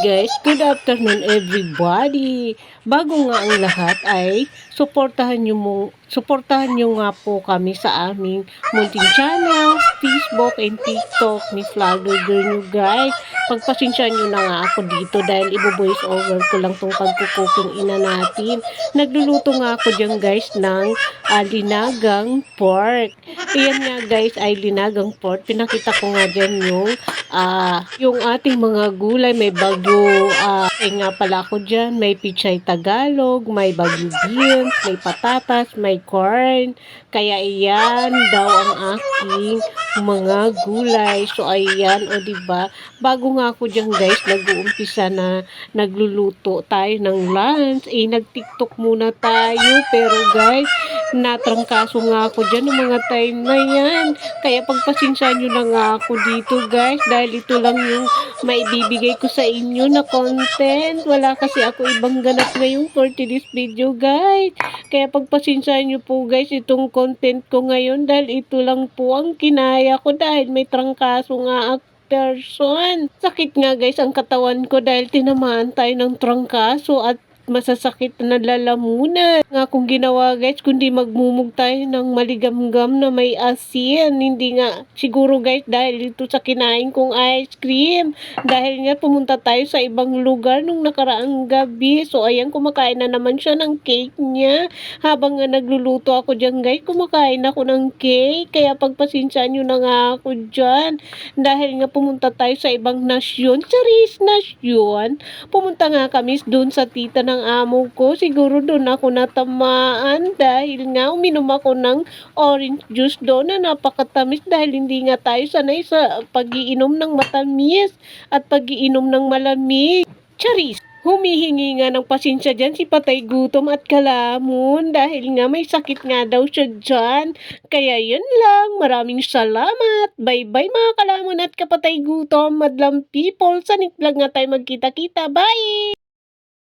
Guys, good afternoon everybody. Bago nga ang lahat ay suportahan nyo nga po kami sa aming munting channel, Facebook and TikTok ni Vlogger Girl nyo guys. Pagpasensyahan nyo na nga ako dito dahil ibo-voice over ko lang tong pagkukuking ina natin. Nagluluto nga ako dyan guys ng linagang pork. Iyan nga guys ay linagang pork. Pinakita ko nga dyan yung ating mga gulay. May bagyo, nga pala ako dyan. May pichay Tagalog, may bagyo beans, may patatas, may corn. Kaya iyan daw ang aking mga gulay. So ayan, o diba? Bago nga ako dyan guys, nag-uumpisa na nagluluto tayo ng lunch. Nag-tiktok muna tayo. Pero guys, natrangkaso nga ako dyan ng mga time na yan. Kaya pagpasensyahan nyo na nga ako dito guys. Dahil ito lang yung maibibigay ko sa inyo na content. Wala kasi ako ibang ganap ngayon for today's video guys. Kaya pagpasensyahan nyo po guys itong content ko ngayon. Dahil ito lang po ang kinaya ko dahil may trangkaso nga person. Sakit nga guys ang katawan ko dahil tinamaan tayo ng trangkaso at masasakit na lalamunan. Nga kung ginawa guys, kundi magmumug tayo ng maligamgam na may asin. Hindi nga, siguro guys, dahil ito sa kinain kong ice cream. Dahil nga pumunta tayo sa ibang lugar nung nakaraang gabi. So ayan, kumakain na naman siya ng cake niya. Habang nga nagluluto ako dyan guys, kumakain ako ng cake. Kaya pagpasensyahan nyo na nga ako dyan. Dahil nga pumunta tayo sa ibang nasyon. Charis nasyon. Pumunta nga kami doon sa tita ng amo ko. Siguro doon ako natamaan dahil nga uminom ako ng orange juice doon na napakatamis dahil hindi nga tayo sanay sa pag-iinom ng matamis at pag-iinom ng malamig. Charis! Humihingi nga ng pasensya dyan si Patay Gutom at Kalamon dahil nga may sakit nga daw siya dyan. Kaya yun lang. Maraming salamat. Bye-bye mga Kalamon at Kapatay Gutom. Madlang people. Sa next vlog nga tayo magkita-kita. Bye!